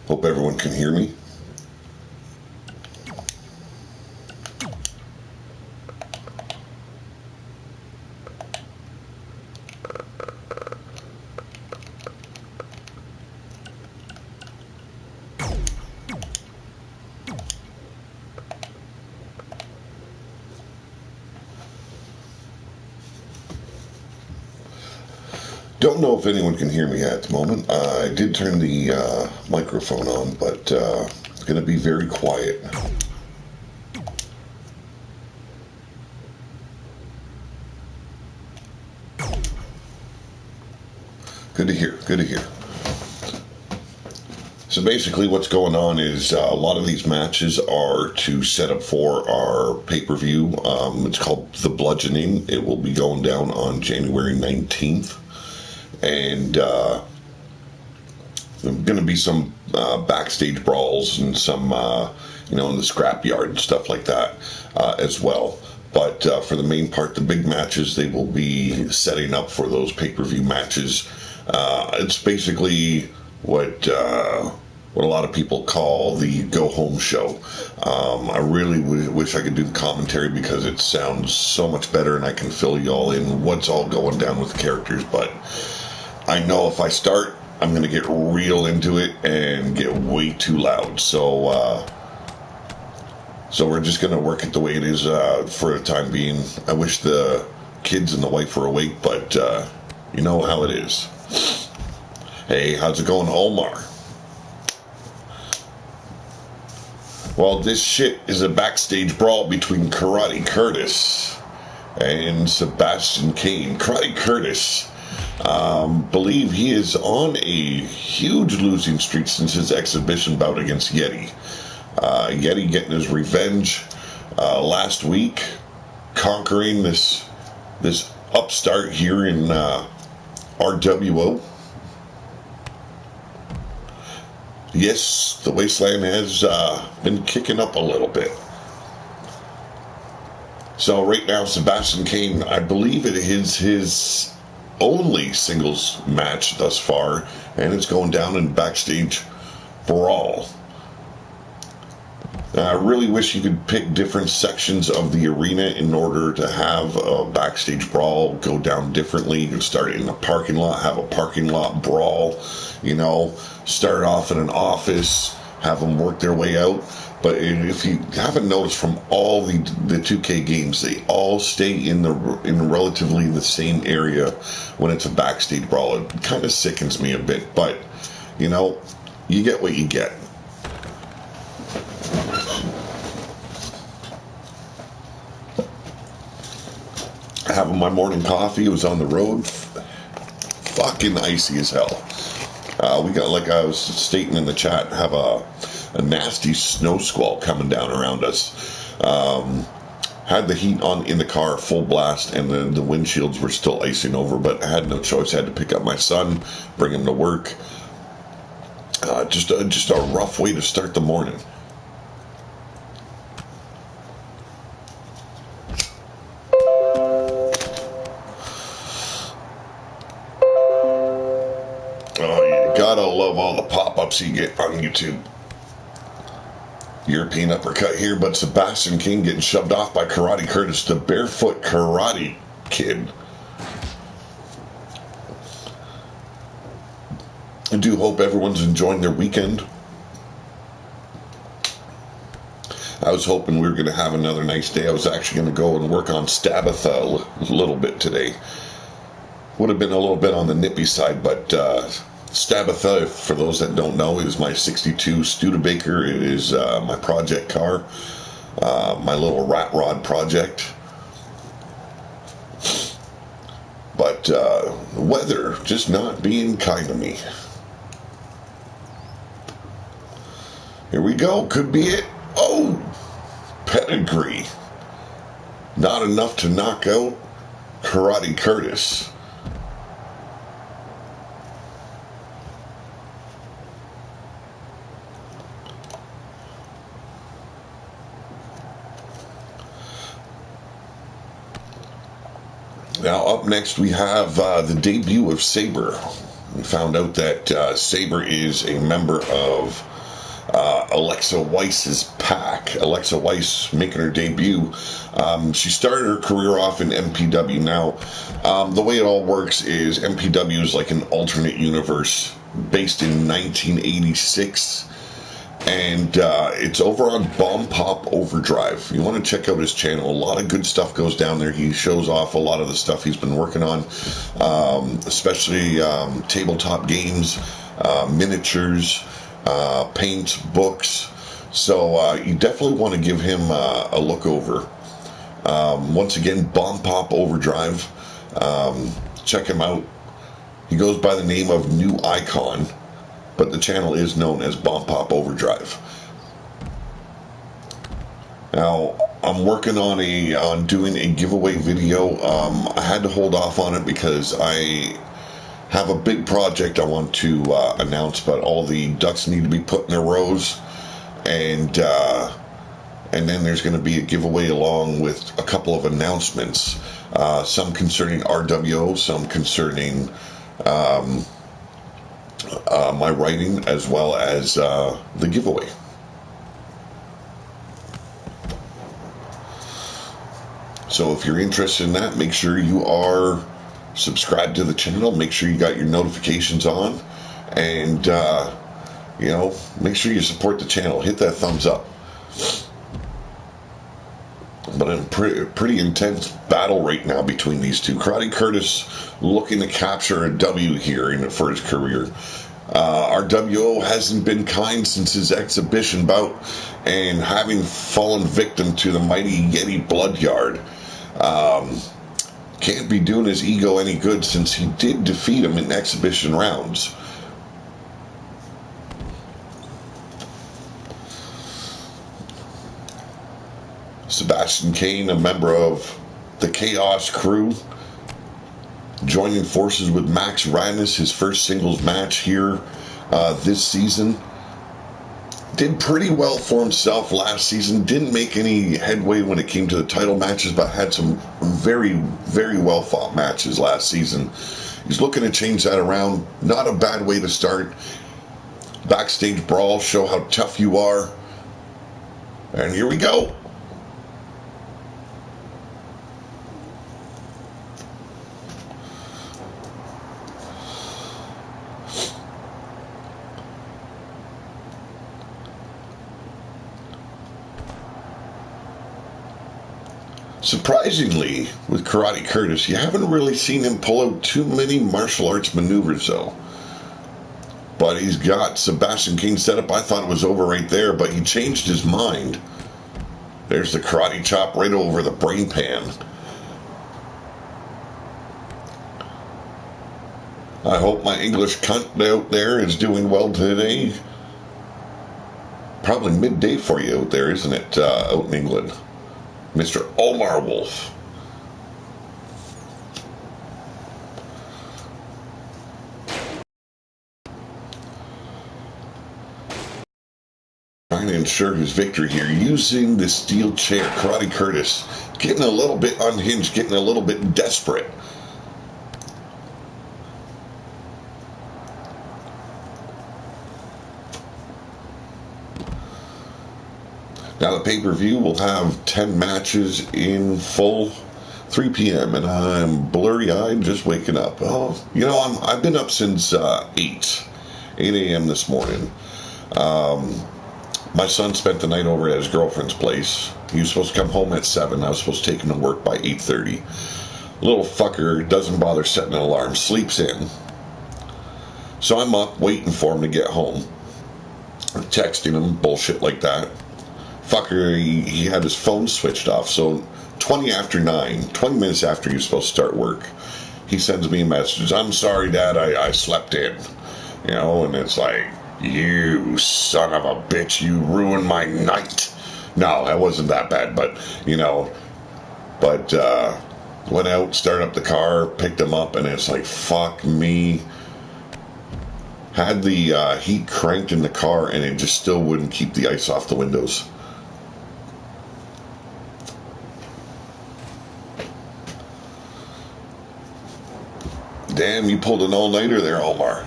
Hope everyone can hear me. Don't know if anyone can hear me at the moment. I did turn the microphone on, but it's going to be very quiet. Good to hear, good to hear. So basically what's going on is a lot of these matches are to set up for our pay-per-view. It's called The Bludgeoning. It will be going down on January 19th. And there's going to be some backstage brawls and some, in the scrapyard and stuff like that as well. But for the main part, the big matches, they will be setting up for those pay-per-view matches. It's basically what a lot of people call the go-home show. I really wish I could do the commentary because it sounds so much better and I can fill you all in what's all going down with the characters, but I know if I start, I'm going to get real into it and get way too loud. So we're just going to work it the way it is for the time being. I wish the kids and the wife were awake, but you know how it is. Hey, how's it going, Omar? Well, this shit is a backstage brawl between Karate Curtis and Sebastian Kane. Karate Curtis, believe he is on a huge losing streak since his exhibition bout against Yeti. Yeti getting his revenge last week, conquering this upstart here in RWO. Yes, the Wasteland has been kicking up a little bit. So right now, Sebastian Kane, I believe it is his only singles match thus far, and it's going down in backstage brawl. I really wish you could pick different sections of the arena in order to have a backstage brawl go down differently. You could start in a parking lot, have a parking lot brawl, start off in an office, have them work their way out. But if you haven't noticed from all the 2K games, they all stay in relatively the same area when it's a backstage brawl. It kind of sickens me a bit, but you get what you get. Having my morning coffee. It was on the road, fucking icy as hell. We got, like I was stating in the chat, have a nasty snow squall coming down around us. Had the heat on in the car, full blast, and the windshields were still icing over, but I had no choice. I had to pick up my son, bring him to work. Just a rough way to start the morning. Gotta love all the pop-ups you get on YouTube. European uppercut here, but Sebastian King getting shoved off by Karate Curtis, the barefoot karate kid. I do hope everyone's enjoying their weekend. I was hoping we were going to have another nice day. I was actually going to go and work on Stabatha a little bit today. Would have been a little bit on the nippy side, but Stabatha, for those that don't know, is my 62 Studebaker. It is my project car, my little rat rod project. But the weather just not being kind to me. Here we go. Could be it. Oh, pedigree. Not enough to knock out Karate Curtis. Now up next we have the debut of Sabre. We found out that Sabre is a member of Alexa Weiss's pack. Alexa Weiss making her debut. She started her career off in MPW. Now, the way it all works is MPW is like an alternate universe based in 1986. And it's over on Bomb Pop Overdrive. You want to check out his channel. A lot of good stuff goes down there. He shows off a lot of the stuff he's been working on, especially tabletop games, miniatures, paint, books. So you definitely want to give him a look over. Once again, Bomb Pop Overdrive. Check him out. He goes by the name of New Icon, but the channel is known as Bomb Pop Overdrive. Now, I'm working on doing a giveaway video. I had to hold off on it because I have a big project I want to announce, but all the ducks need to be put in their rows, and then there's going to be a giveaway along with a couple of announcements, some concerning RWO, some concerning my writing, as well as the giveaway. So if you're interested in that, make sure you are subscribed to the channel. Make sure you got your notifications on, and you know, make sure you support the channel. Hit that thumbs up. But a pretty intense battle right now between these two. Karate Curtis looking to capture a W here for his career. RWO hasn't been kind since his exhibition bout, and having fallen victim to the mighty Yeti Bloodyard. Can't be doing his ego any good since he did defeat him in exhibition rounds. Sebastian Kane, a member of the Chaos Crew, joining forces with Max Radness, his first singles match here this season. Did pretty well for himself last season. Didn't make any headway when it came to the title matches, but had some very, very well fought matches last season. He's looking to change that around. Not a bad way to start. Backstage brawl, show how tough you are. And here we go. Surprisingly, with Karate Curtis, you haven't really seen him pull out too many martial arts maneuvers, though. But he's got Sebastian Kane set up. I thought it was over right there, but he changed his mind. There's the karate chop right over the brain pan. I hope my English cunt out there is doing well today. Probably midday for you out there, isn't it, out in England? Mr. Omar Wolf. Trying to ensure his victory here, using the steel chair. Karate Curtis getting a little bit unhinged, getting a little bit desperate. Now the pay-per-view will have 10 matches in full, 3 p.m. and I'm blurry-eyed just waking up. Oh, you know, I've been up since 8 a.m. this morning. My son spent the night over at his girlfriend's place. He was supposed to come home at 7. I was supposed to take him to work by 8:30. Little fucker doesn't bother setting an alarm, sleeps in. So I'm up waiting for him to get home. I'm texting him, bullshit like that. Fucker, he had his phone switched off. So 20 minutes after you're supposed to start work, he sends me a message. I'm sorry, Dad, I slept in. You know, and it's like, you son of a bitch, you ruined my night. No, that wasn't that bad, but, you know, went out, started up the car, picked him up, and it's like, fuck me. Had the heat cranked in the car, and it just still wouldn't keep the ice off the windows. Damn, you pulled an all-nighter there, Omar.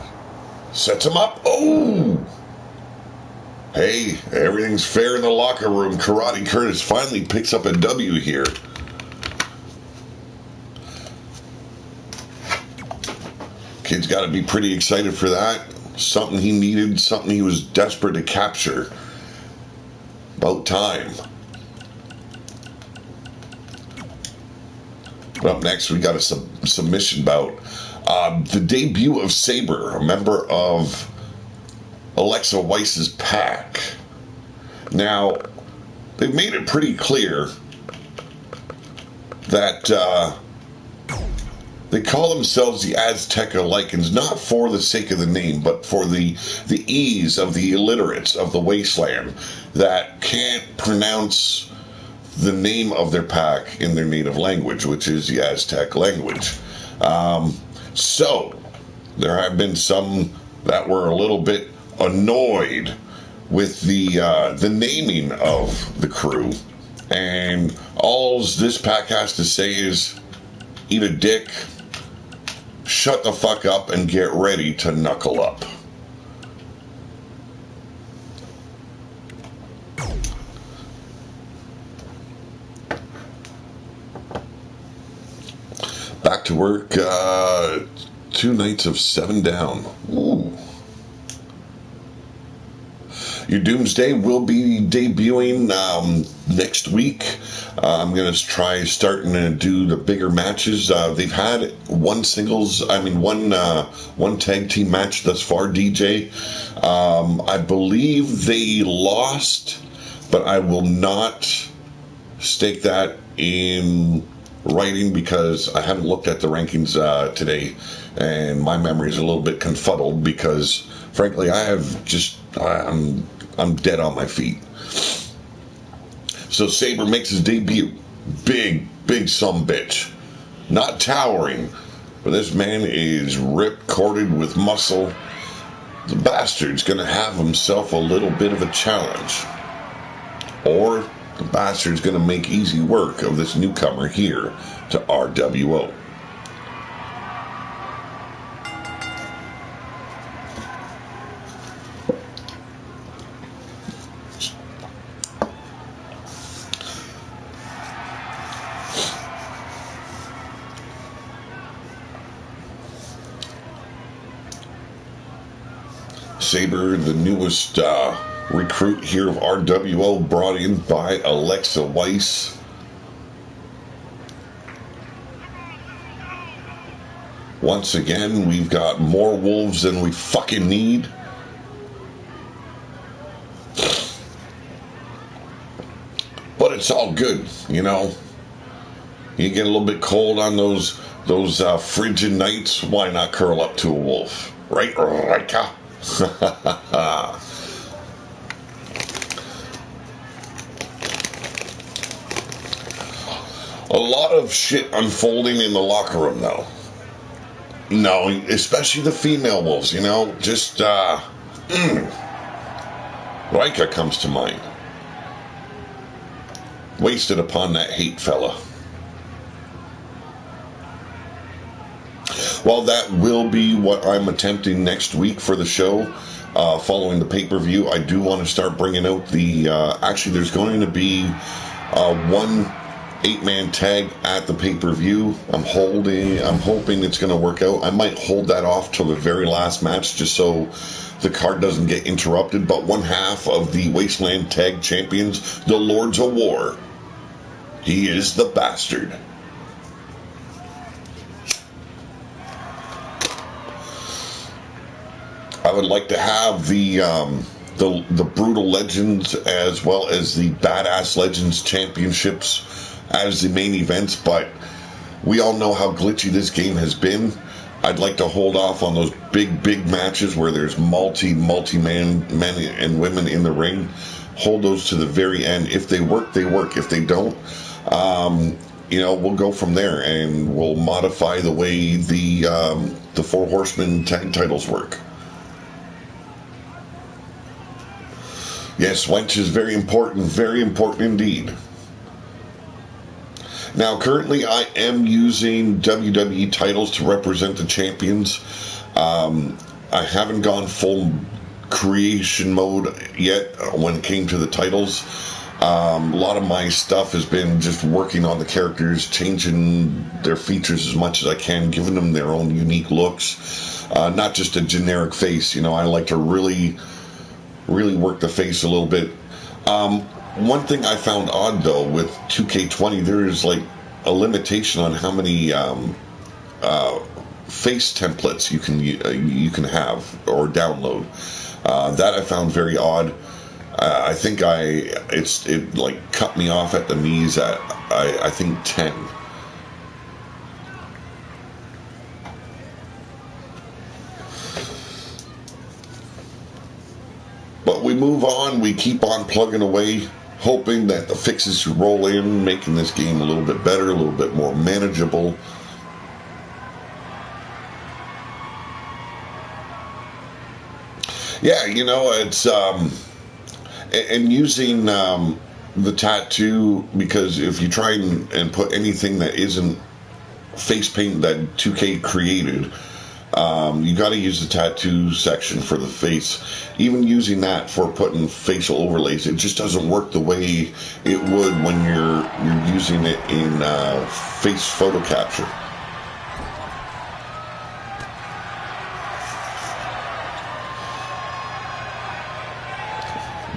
Sets him up. Oh! Hey, everything's fair in the locker room. Karate Curtis finally picks up a W here. Kid's got to be pretty excited for that. Something he needed, something he was desperate to capture. About time. But up next, we got a submission bout. The debut of Sabre, a member of Alexa Weiss's pack. Now, they've made it pretty clear that they call themselves the Azteca Lycans, not for the sake of the name, but for the ease of the illiterates of the Wasteland that can't pronounce the name of their pack in their native language, which is the Aztec language. So, there have been some that were a little bit annoyed with the naming of the crew, and all this pack has to say is, eat a dick, shut the fuck up, and get ready to knuckle up. Back to work, 2 nights of 7 down. Ooh. Your Doomsday will be debuting next week. I'm going to try starting to do the bigger matches. They've had one tag team match thus far, DJ. I believe they lost, but I will not stake that in writing because I haven't looked at the rankings today, and my memory is a little bit confuddled because, frankly, I'm dead on my feet. So Sabre makes his debut. Big sumbitch. Not towering, but this man is rip-corded with muscle. The bastard's gonna have himself a little bit of a challenge. Or the bastard's gonna make easy work of this newcomer here to RWO. Sabre, the newest recruit here of RWO, brought in by Alexa Weiss. Once again, we've got more wolves than we fucking need. But it's all good, you know. You get a little bit cold on those frigid nights, why not curl up to a wolf? Right, Rika? A lot of shit unfolding in the locker room, though. No, especially the female wolves, you know. Just, Rika comes to mind. Wasted upon that hate fella. Well, that will be what I'm attempting next week for the show. Following the pay-per-view, I do want to start bringing out the... actually, there's going to be one 8-man tag at the pay-per-view. I'm hoping it's going to work out. I might hold that off till the very last match just so the card doesn't get interrupted. But one half of the Wasteland Tag Champions, the Lords of War, he is the bastard. would like to have the Brutal Legends as well as the Badass Legends Championships as the main events, but we all know how glitchy this game has been. I'd like to hold off on those big matches where there's multi-man men and women in the ring. Hold those to the very end. If they work, they work. If they don't, we'll go from there, and we'll modify the way the Four Horsemen tag titles work. Yes, wench is very important indeed. Now, currently, I am using WWE titles to represent the champions. I haven't gone full creation mode yet when it came to the titles. A lot of my stuff has been just working on the characters, changing their features as much as I can, giving them their own unique looks. Not just a generic face. I like to really work the face a little bit. One thing I found odd, though, with 2K20, there is like a limitation on how many face templates you can have or download. That I found very odd. I think it like cut me off at the knees at I think 10. But we move on. We keep on plugging away, hoping that the fixes roll in, making this game a little bit better, a little bit more manageable. Yeah, it's and using the tattoo, because if you try and put anything that isn't face paint that 2K created, you got to use the tattoo section for the face. Even using that for putting facial overlays, it just doesn't work the way it would when you're using it in face photo capture.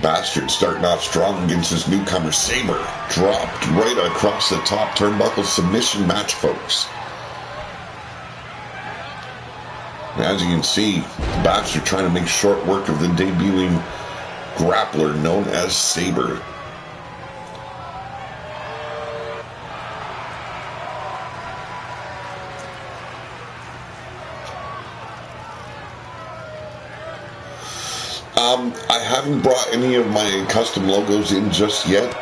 Bastard starting off strong against his newcomer. Sabre dropped right across the top turnbuckle. Submission match, folks. As you can see, Bastard trying to make short work of the debuting grappler known as Sabre. I haven't brought any of my custom logos in just yet.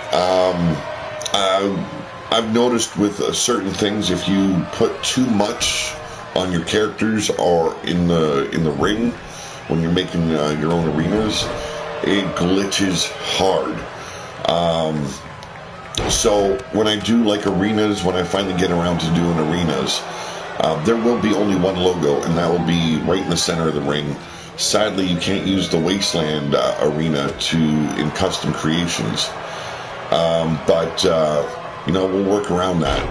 I've noticed with certain things, if you put too much on your characters or in the ring when you're making your own arenas, it glitches hard. So when I do like arenas, when I finally get around to doing arenas, there will be only one logo, and that will be right in the center of the ring. Sadly, you can't use the Wasteland arena in custom creations, but we'll work around that.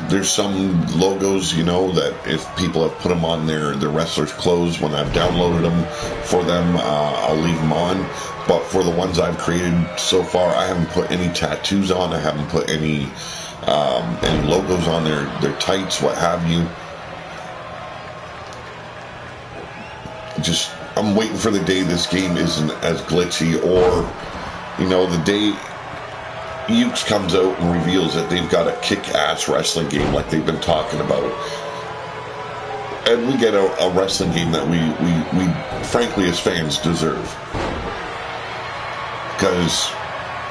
There's some logos, that if people have put them on their wrestlers' clothes when I've downloaded them for them, I'll leave them on. But for the ones I've created so far, I haven't put any tattoos on. I haven't put any logos on their tights, what have you. I'm waiting for the day this game isn't as glitchy, or the day Ukes comes out and reveals that they've got a kick-ass wrestling game like they've been talking about, and we get a wrestling game that we frankly as fans deserve, because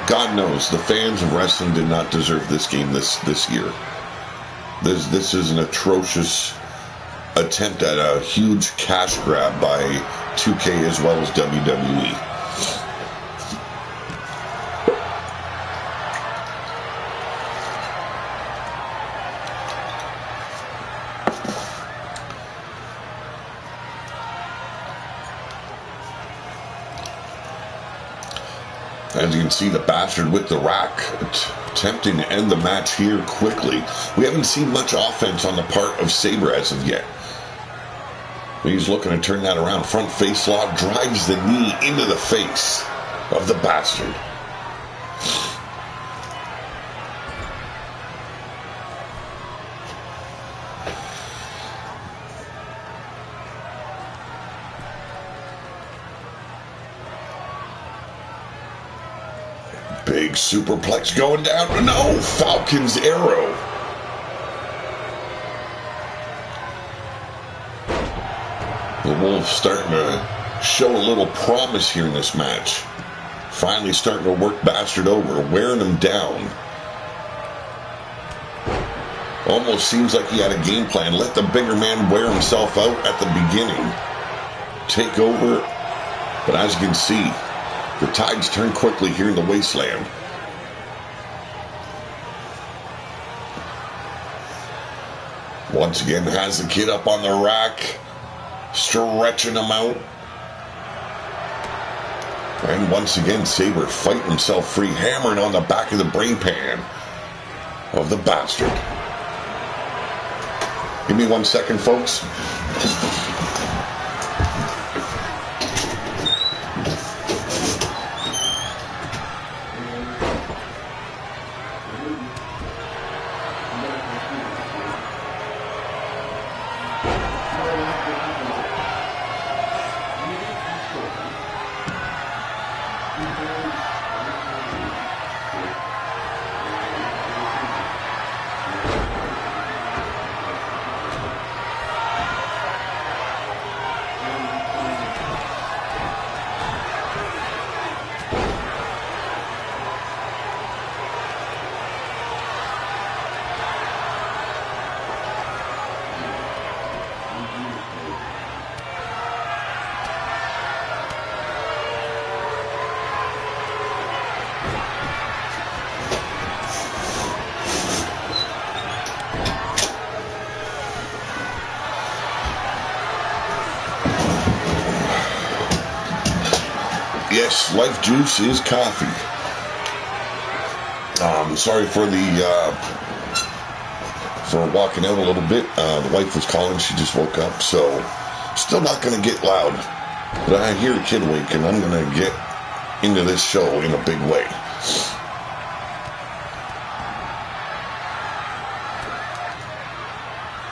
God knows the fans of wrestling did not deserve this game this year. This is an atrocious attempt at a huge cash grab by 2K as well as WWE. As you can see, the Bastard with the rack, attempting to end the match here quickly. We haven't seen much offense on the part of Sabre as of yet. He's looking to turn that around. Front face lock, drives the knee into the face of the Bastard. Big superplex going down. No, Falcon's arrow. The Wolf starting to show a little promise here in this match. Finally starting to work Bastard over, wearing him down. Almost seems like he had a game plan. Let the bigger man wear himself out at the beginning. Take over. But as you can see, the tides turn quickly here in the Wasteland. Once again, has the kid up on the rack, stretching him out. And once again, Sabre fighting himself free, hammering on the back of the brain pan of the Bastard. Give me 1 second, folks. Yes, Life Juice is coffee. Sorry for for walking out a little bit. The wife was calling. She just woke up, so still not going to get loud. But I hear a kid wake, and I'm going to get into this show in a big way.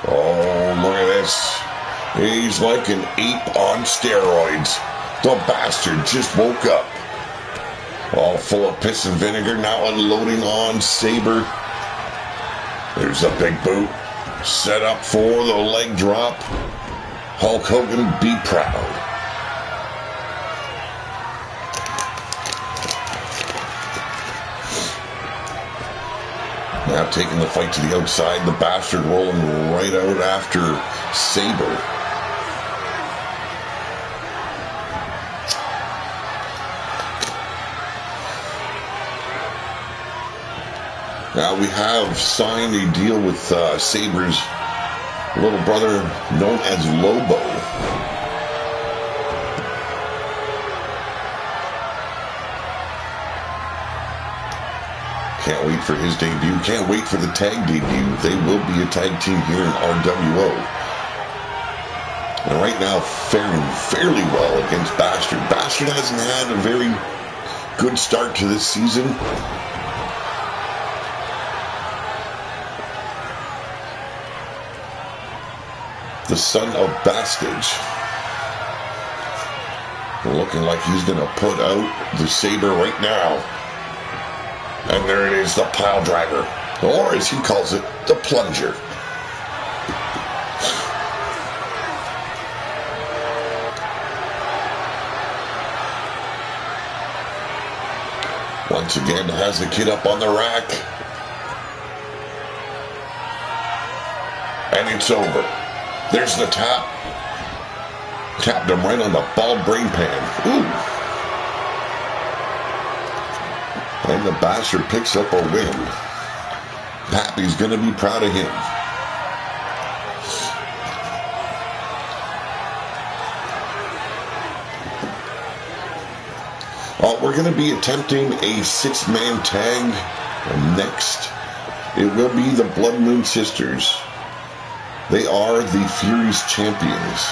Oh, look at this. He's like an ape on steroids. The Bastard just woke up. All full of piss and vinegar, now unloading on Sabre. There's a big boot. Set up for the leg drop. Hulk Hogan, be proud. Now taking the fight to the outside. The Bastard rolling right out after Sabre. Now we have signed a deal with Sabre's little brother known as Lobo. Can't wait for his debut. Can't wait for the tag debut. They will be a tag team here in RWO. And right now faring fairly well against Bastard. Bastard hasn't had a very good start to this season. The son of Bastage. Looking like he's going to put out the Sabre right now. And there it is, the pile driver. Or as he calls it, the plunger. Once again, has the kid up on the rack. And it's over. There's the tap. Tapped him right on the bald brain pan. Ooh. And the Bastard picks up a win. Pappy's going to be proud of him. We're going to be attempting a 6-man tag next. It will be the Blood Moon Sisters. They are the Fury's champions.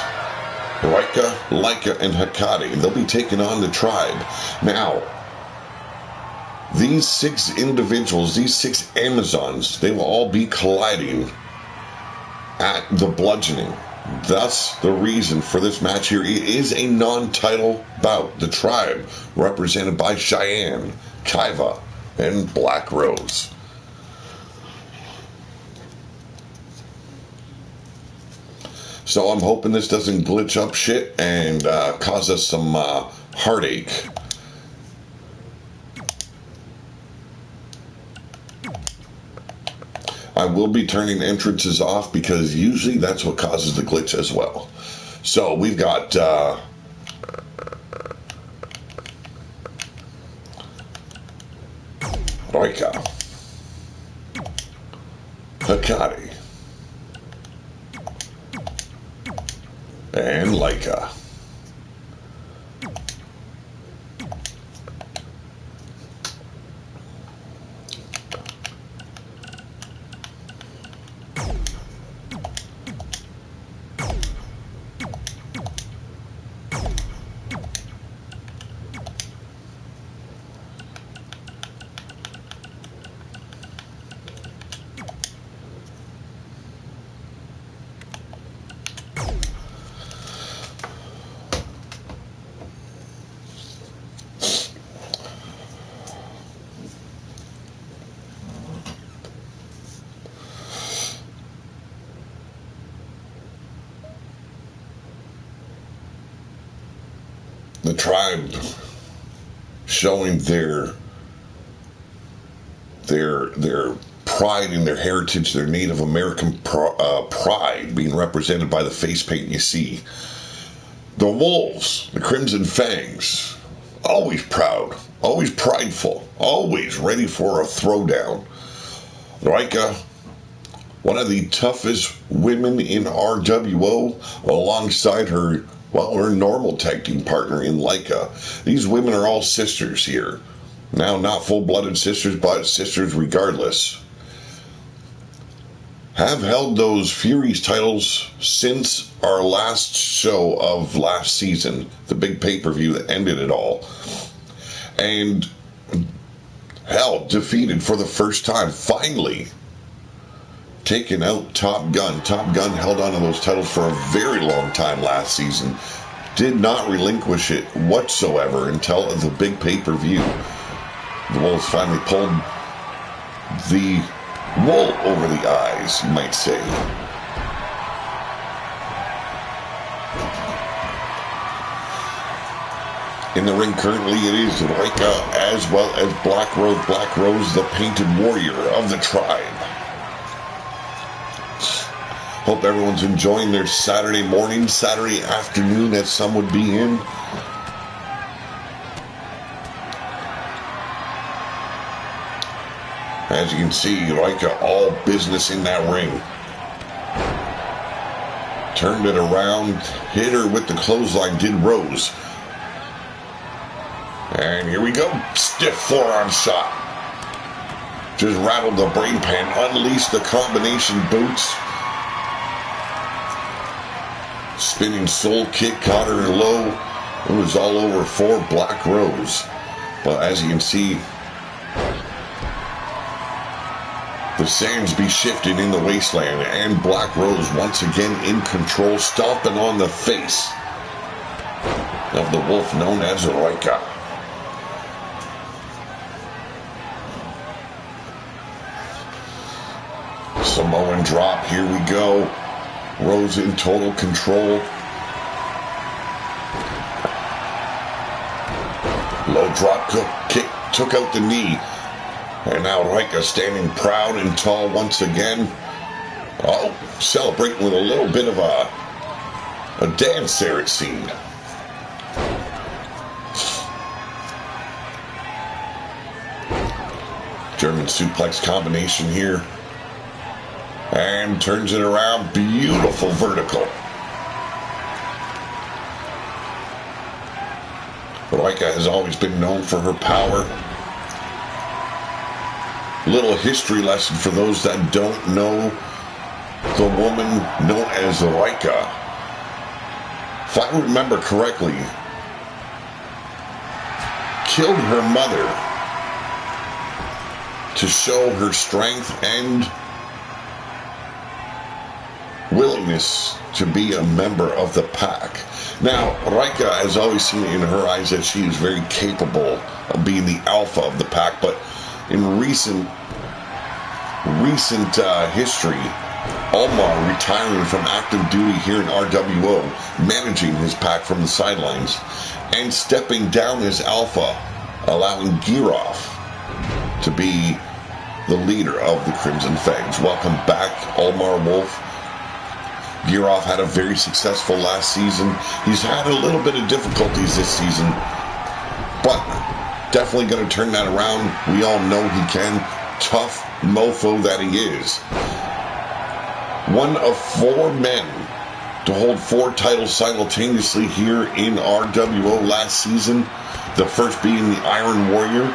Rika, Laika, and Hikari. They'll be taking on the Tribe. Now, these 6 individuals, these 6 Amazons, they will all be colliding at the bludgeoning. Thus, the reason for this match here is a non-title bout. The Tribe, represented by Cheyenne, Kaiva, and Black Rose. So I'm hoping this doesn't glitch up shit and cause us some heartache. I will be turning entrances off because usually that's what causes the glitch as well. So we've got Roika, Hikari, and Laika. The tribe showing their pride in their heritage, their Native American pride being represented by the face paint you see. The wolves, the Crimson Fangs, always proud, always prideful, always ready for a throwdown. Roika, one of the toughest women in RWO, alongside her normal tag team partner in Laika. These women are all sisters here. Now, not full-blooded sisters, but sisters regardless. Have held those Furies titles since our last show of last season, the big pay-per-view that ended it all. And, hell, defeated for the first time, finally, taking out Top Gun. Top Gun held on to those titles for a very long time last season. Did not relinquish it whatsoever until the big pay-per-view. The Wolves finally pulled the wool over the eyes, you might say. In the ring currently it is Roika as well as Black Rose. Black Rose, the painted warrior of the tribe. Hope everyone's enjoying their Saturday morning, Saturday afternoon, as some would be in. As you can see, Roika all business in that ring. Turned it around, hit her with the clothesline, did Rose. And here we go, stiff forearm shot. Just rattled the brain pan, unleashed the combination boots. Spinning soul kick, caught her low. It was all over for Black Rose. But as you can see, the sands be shifting in the Wasteland, and Black Rose once again in control, stomping on the face of the wolf known as Roika. Samoan drop, here we go. Rose in total control. Low drop kick, took out the knee. And now Roika standing proud and tall once again. Oh, celebrating with a little bit of a dance there, it seemed. German suplex combination here. And turns it around. Beautiful vertical. Roika has always been known for her power. Little history lesson for those that don't know the woman known as Roika. If I remember correctly, killed her mother to show her strength and willingness to be a member of the pack. Now, Roika has always seen in her eyes that she is very capable of being the alpha of the pack, but in recent history, Omar retiring from active duty here in RWO, managing his pack from the sidelines, and stepping down as alpha, allowing Giroff to be the leader of the Crimson Fangs. Welcome back, Omar Wolf. Giroff had a very successful last season. He's had a little bit of difficulties this season, but definitely going to turn that around. We all know he can. Tough mofo that he is. One of 4 men to hold 4 titles simultaneously here in RWO last season. The first being the Iron Warrior.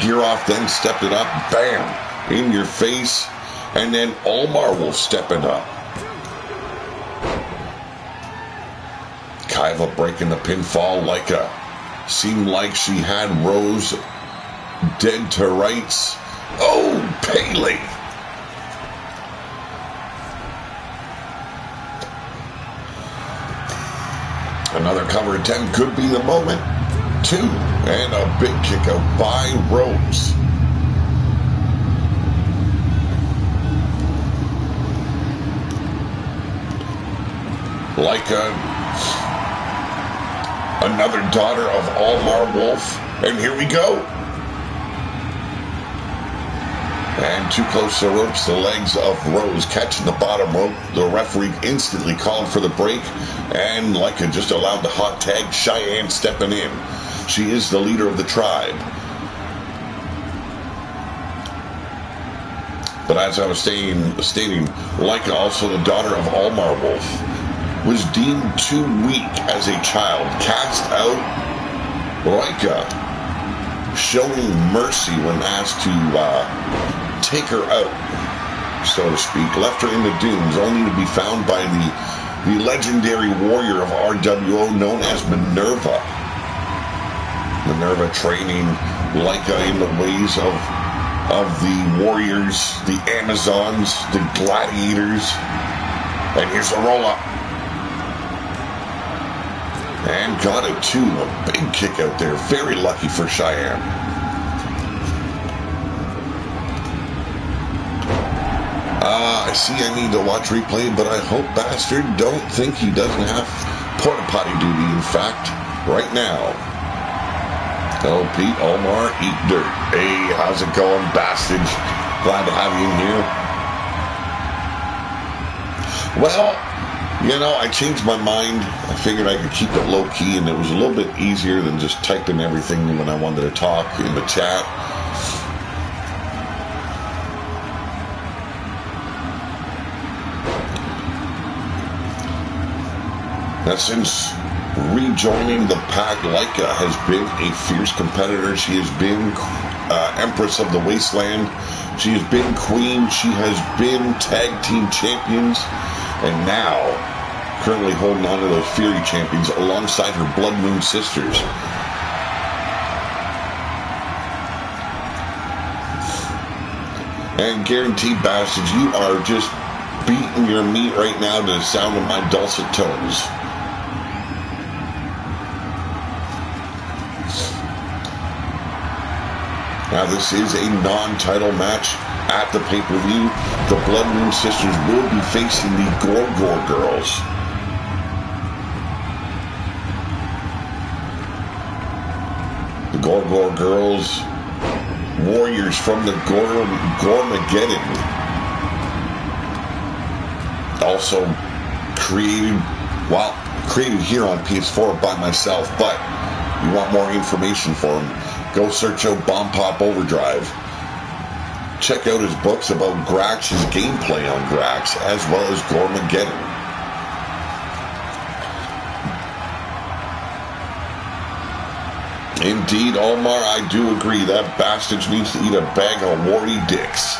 Giroff then stepped it up. Bam! In your face. And then Omar Wolf stepping up. Kaiva breaking the pinfall like seemed like she had Rose dead to rights. Oh, Pele! Another cover attempt could be the moment. 2, and a big kick out by Rose. Like another daughter of Omar Wolf. And here we go. And too close to the ropes, the legs of Rose catching the bottom rope. The referee instantly called for the break. And Leica just allowed the hot tag. Cheyenne stepping in. She is the leader of the tribe. But as I was stating, Leica, also the daughter of Omar Wolf, was deemed too weak as a child. Cast out. Leica showing mercy when asked to take her out, so to speak. Left her in the dunes, only to be found by the legendary warrior of RWO known as Minerva. Minerva training Leica in the ways of the warriors, the Amazons, the gladiators. And here's the roll-up. And got it too. A big kick out there. Very lucky for Cheyenne. I see I need to watch replay, but I hope Bastard don't think he doesn't have porta potty duty. In fact, right now. Oh, Pete, Omar, eat dirt. Hey, how's it going, Bastard? Glad to have you in here. Well, you know, I changed my mind. I figured I could keep it low-key, and it was a little bit easier than just typing everything when I wanted to talk in the chat. Now, since rejoining the pack, Leica has been a fierce competitor. She has been Empress of the Wasteland. She has been Queen. She has been Tag Team Champions. And now, currently holding on to those Fury Champions alongside her Blood Moon sisters. And guaranteed, bastards, you are just beating your meat right now to the sound of my dulcet tones. Now, this is a non-title match at the pay-per-view. The Blood Moon sisters will be facing the Gorgor girls. The Gorgor girls, warriors from the Gormageddon. Also created here on PS4 by myself, but you want more information for them, go search out Bomb Pop Overdrive. Check out his books about Grax, his gameplay on Grax, as well as Gormageddon. Indeed, Omar, I do agree. That bastard needs to eat a bag of warty dicks.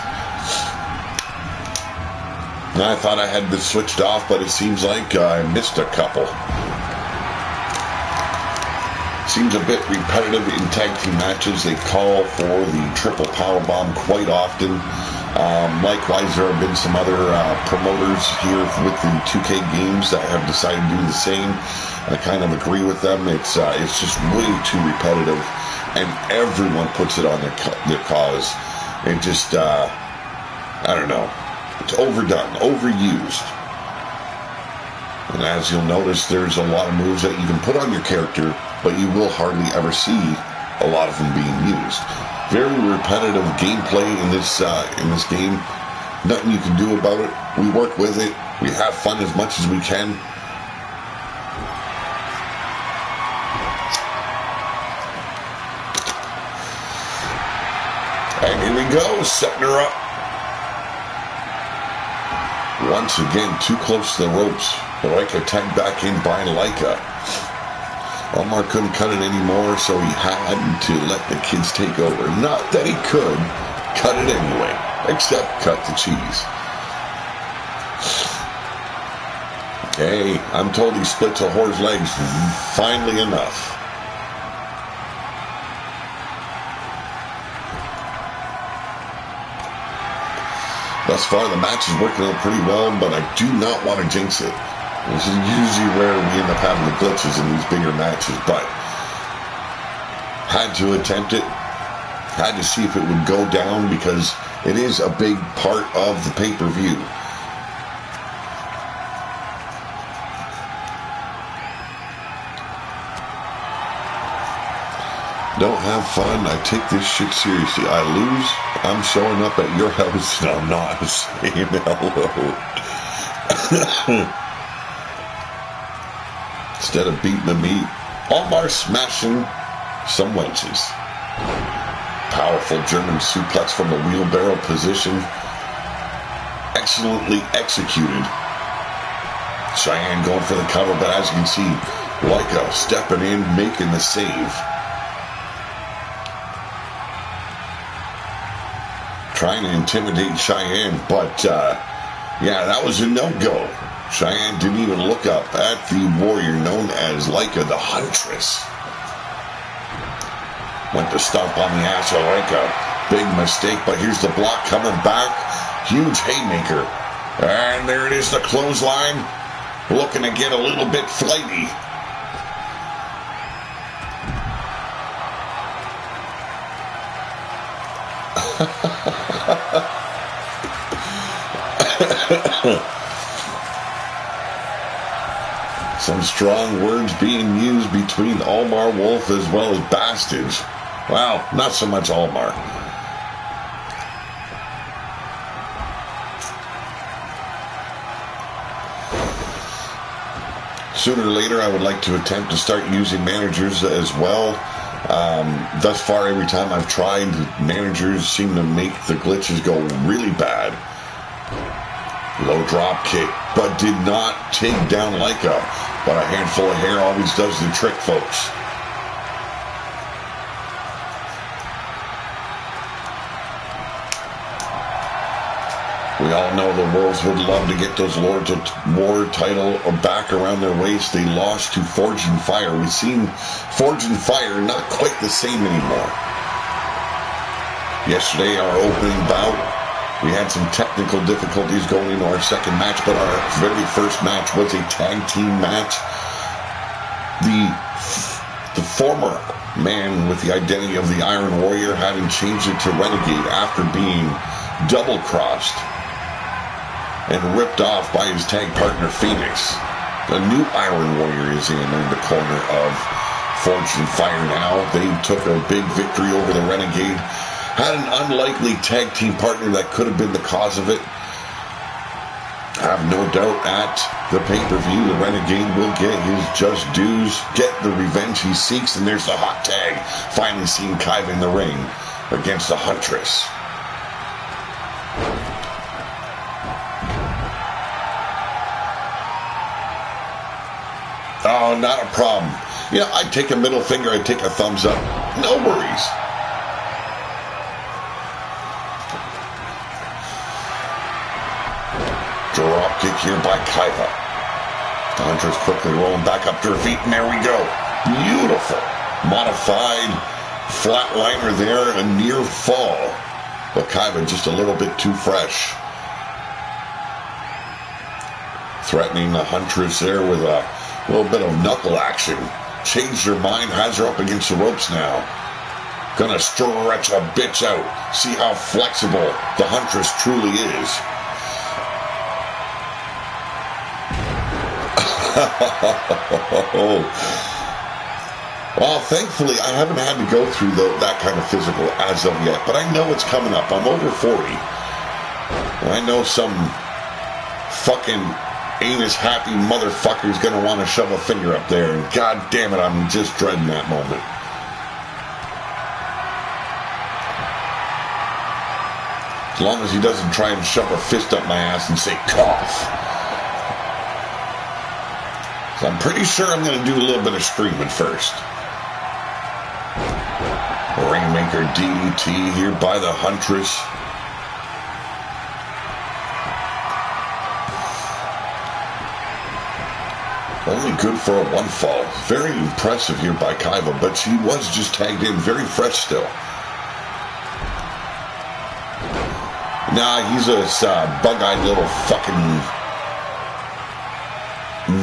And I thought I had this switched off, but it seems like I missed a couple. Seems a bit repetitive in tag team matches. They call for the triple powerbomb quite often. Likewise, there have been some other promoters here with the 2K games that have decided to do the same. I kind of agree with them. It's just way too repetitive, and everyone puts it on their cause. It just, I don't know. It's overdone, overused. And as you'll notice, there's a lot of moves that you can put on your character, but you will hardly ever see a lot of them being used. Very repetitive gameplay in this game. Nothing you can do about it. We work with it. We have fun as much as we can. And here we go, setting her up. Once again, too close to the ropes. Leica tagged back in by Leica. Omar couldn't cut it anymore, so he had to let the kids take over. Not that he could cut it anyway, except cut the cheese. Hey, I'm told he splits a whore's legs finally enough. Thus far, the match is working out pretty well, but I do not want to jinx it. This is usually where we end up having the glitches in these bigger matches, but had to attempt it. Had to see if it would go down because it is a big part of the pay-per-view. Don't have fun. I take this shit seriously. I lose. I'm showing up at your house and I'm not saying hello. Instead of beating the meat, Omar smashing some wenches. Powerful German suplex from the wheelbarrow position. Excellently executed. Cheyenne going for the cover, but as you can see, Leica stepping in, making the save. Trying to intimidate Cheyenne, but yeah, that was a no-go. Cheyenne didn't even look up at the warrior known as Leica the Huntress. Went to stomp on the ass of Leica. Big mistake, but here's the block coming back. Huge haymaker. And there it is, the clothesline. Looking to get a little bit flighty. Some strong words being used between Omar Wolf as well as Bastage. Well, not so much Omar. Sooner or later, I would like to attempt to start using managers as well. Thus far, every time I've tried, managers seem to make the glitches go really bad. Low drop kick, but did not take down Leica. But a handful of hair always does the trick, folks. We all know the Wolves would love to get those Lords of War title back around their waist. They lost to Forge and Fire. We've seen Forge and Fire not quite the same anymore. Yesterday, our opening bout, we had some technical difficulties going into our second match, but our very first match was a tag team match. The former man with the identity of the Iron Warrior having changed it to Renegade after being double-crossed and ripped off by his tag partner Phoenix. The new Iron Warrior is in the corner of Forge and Fire now. They took a big victory over the Renegade. Had an unlikely tag team partner that could have been the cause of it. I have no doubt at the pay-per-view, the Renegade will get his just dues, get the revenge he seeks, and there's the hot tag. Finally seeing Kaiva in the ring against the Huntress. Oh, not a problem. You know, I'd take a middle finger, I'd take a thumbs up. No worries. Drop kick here by Kaiva. The Huntress quickly rolling back up to her feet, and there we go. Beautiful. Modified flatliner there, a near fall. But Kaiva just a little bit too fresh. Threatening the Huntress there with a little bit of knuckle action. Changed her mind, has her up against the ropes now. Gonna stretch a bitch out. See how flexible the Huntress truly is. Well, thankfully, I haven't had to go through that kind of physical as of yet, but I know it's coming up. I'm over 40. And I know some fucking anus-happy motherfucker's gonna want to shove a finger up there, and god damn it, I'm just dreading that moment. As long as he doesn't try and shove a fist up my ass and say, cough. So I'm pretty sure I'm going to do a little bit of screaming first. Rainmaker DDT here by the Huntress. Only good for a one fall. Very impressive here by Kaiva, but she was just tagged in, very fresh still. Nah, he's a bug-eyed little fucking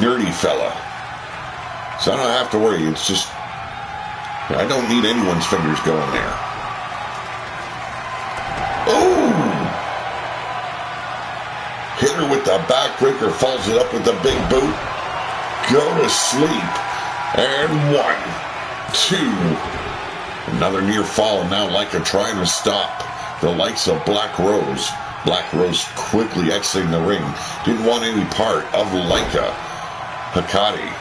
nerdy fella. So I don't have to worry. It's just, I don't need anyone's fingers going there. Ooh! Hit her with the backbreaker, follows it up with the big boot. Go to sleep. And 1, 2. Another near fall, and now Leica trying to stop the likes of Black Rose. Black Rose quickly exiting the ring. Didn't want any part of Leica. Hikari.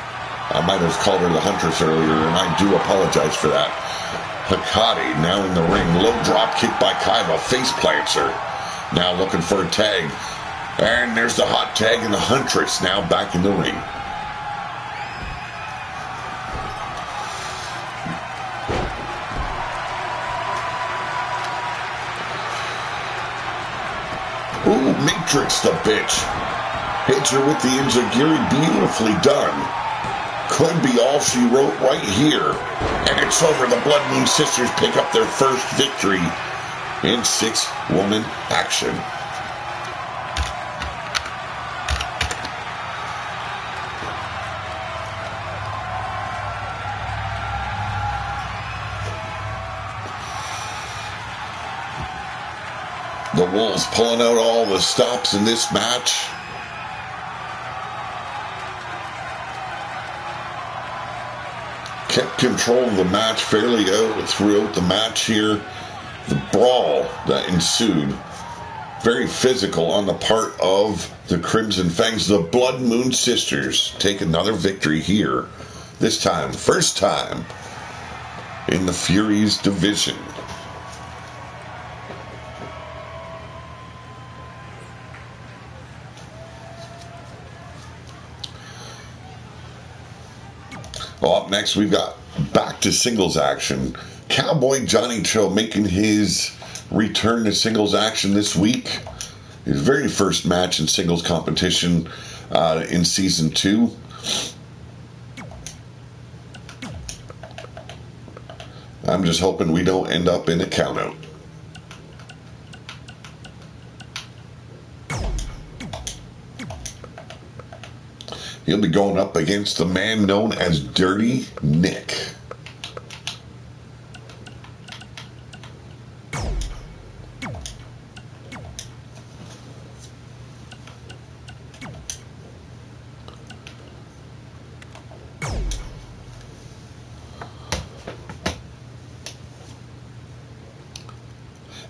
I might have called her the Huntress earlier, and I do apologize for that. Hikari now in the ring. Low drop kick by Kaiva. Face plants her. Now looking for a tag. And there's the hot tag, and the Huntress now back in the ring. Ooh, Matrix the bitch. Hits her with the Enziguri, beautifully done. Could be all she wrote right here. And it's over. The Blood Moon Sisters pick up their first victory in 6-woman action. The Wolves pulling out all the stops in this match. Kept control of the match fairly out throughout the match here. The brawl that ensued, very physical on the part of the Crimson Fangs. The Blood Moon Sisters take another victory here. This time, first time in the Furies division. Well, up next, we've got back to singles action. Cowboy Johnny Cho making his return to singles action this week. His very first match in singles competition in Season 2. I'm just hoping we don't end up in a countout. He'll be going up against the man known as Dirty Nick.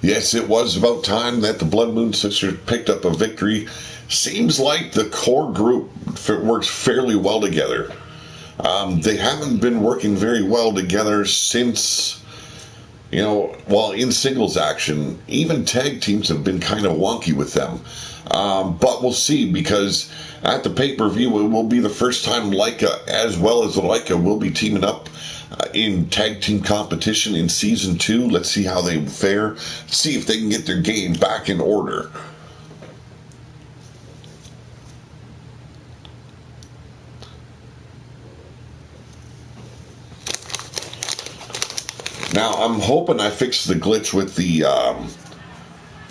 Yes, it was about time that the Blood Moon Sisters picked up a victory. Seems like the core group works fairly well together. They haven't been working very well together since, in singles action. Even tag teams have been kind of wonky with them. But we'll see, because at the pay-per-view, it will be the first time Leica, as well as Leica, will be teaming up in tag team competition in Season 2. Let's see how they fare. See if they can get their game back in order. Now, I'm hoping I fixed the glitch with the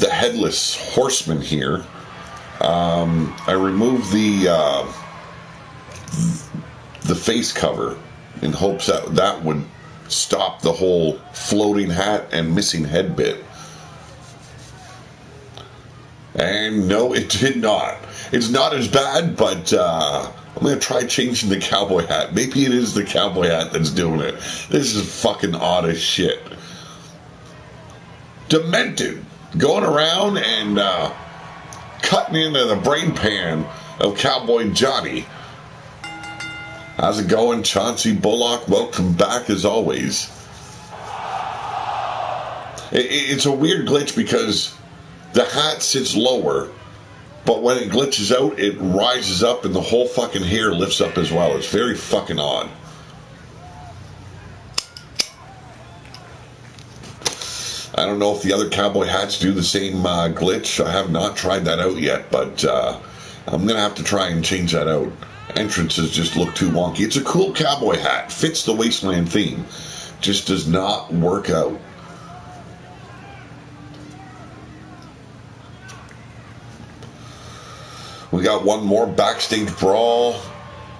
Headless Horseman here. I removed the face cover in hopes that would stop the whole floating hat and missing head bit. And no, it did not. It's not as bad, but I'm going to try changing the cowboy hat. Maybe it is the cowboy hat that's doing it. This is fucking odd as shit. Demented. Going around and cutting into the brain pan of Cowboy Johnny. How's it going, Chauncey Bullock? Welcome back as always. It's a weird glitch because the hat sits lower, but when it glitches out, it rises up and the whole fucking hair lifts up as well. It's very fucking odd. I don't know if the other cowboy hats do the same glitch. I have not tried that out yet, but I'm going to have to try and change that out. Entrances just look too wonky. It's a cool cowboy hat. Fits the Wasteland theme. Just does not work out. We got one more backstage brawl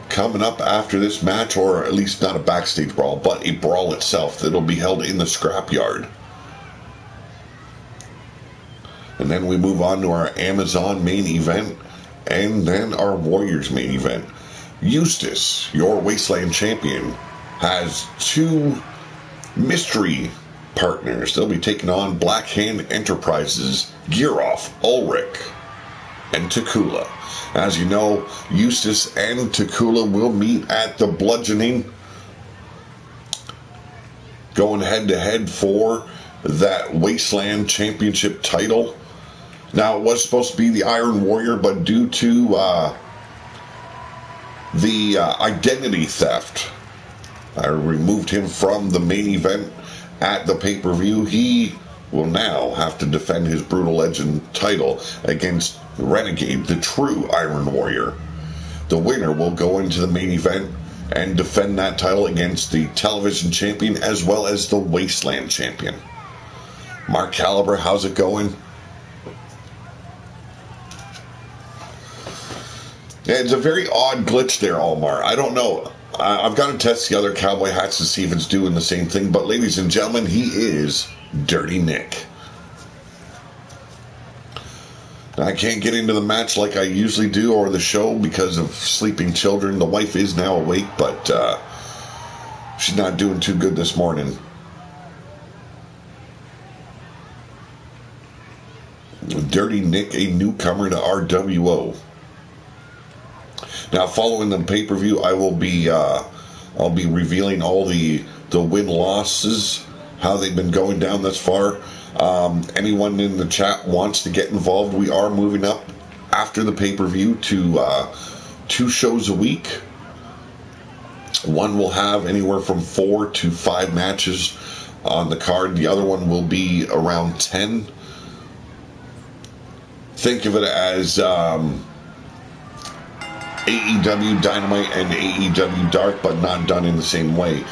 coming up after this match, or at least not a backstage brawl, but a brawl itself that'll be held in the scrapyard. And then we move on to our Amazon main event, and then our Warriors main event. Eustace, your Wasteland champion, has two mystery partners. They'll be taking on Black Hand Enterprises, Gearoff, Ulrich, and Takula. As you know, Eustace and Takula will meet at the Bludgeoning, going head-to-head for that Wasteland Championship title. Now, it was supposed to be the Iron Warrior, but due to the identity theft, I removed him from the main event at the pay-per-view. He will now have to defend his Brutal Legend title against Renegade, the true Iron Warrior. The winner will go into the main event and defend that title against the television champion as well as the Wasteland champion. Mark Caliber, how's it going? Yeah, it's a very odd glitch there, Almar. I don't know. I've got to test the other cowboy hats to see if it's doing the same thing. But ladies and gentlemen, he is Dirty Nick. I can't get into the match like I usually do, or the show, because of sleeping children. The wife is now awake, but she's not doing too good this morning. Dirty Nick, a newcomer to RWO. Now, following the pay-per-view, I'll be revealing all the win-losses, how they've been going down thus far. Anyone in the chat wants to get involved, we are moving up after the pay-per-view to 2 shows a week. One will have anywhere from 4 to 5 matches on the card. The other one will be around 10. Think of it as AEW Dynamite and AEW Dark, but not done in the same way.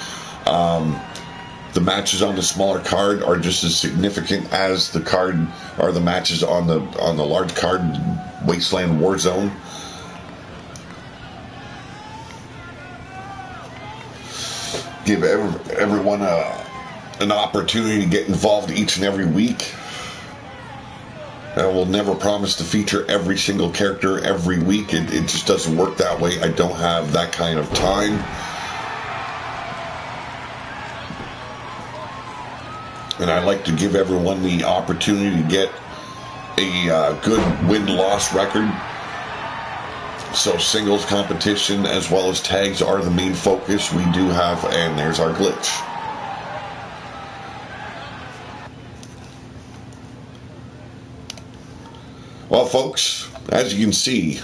The matches on the smaller card are just as significant as the card or the matches on the large card, Wasteland Warzone. Give everyone an opportunity to get involved each and every week. I will never promise to feature every single character every week. It just doesn't work that way. I don't have that kind of time. And I like to give everyone the opportunity to get a good win-loss record. So singles competition as well as tags are the main focus. We do have, and there's our glitch. Well, folks, as you can see,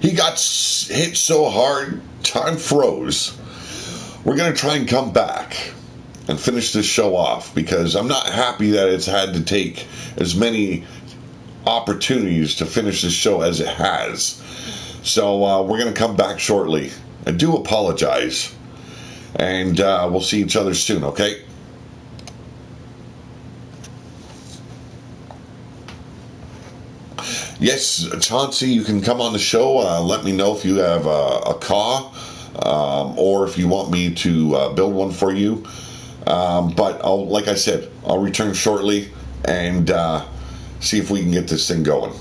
he got hit so hard, time froze. We're going to try and come back and finish this show off, because I'm not happy that it's had to take as many opportunities to finish this show as it has. So we're going to come back shortly. I do apologize, and we'll see each other soon, okay? Yes, Chauncey, you can come on the show. Let me know if you have a caw. or if you want me to build one for you. But like I said, I'll return shortly and see if we can get this thing going.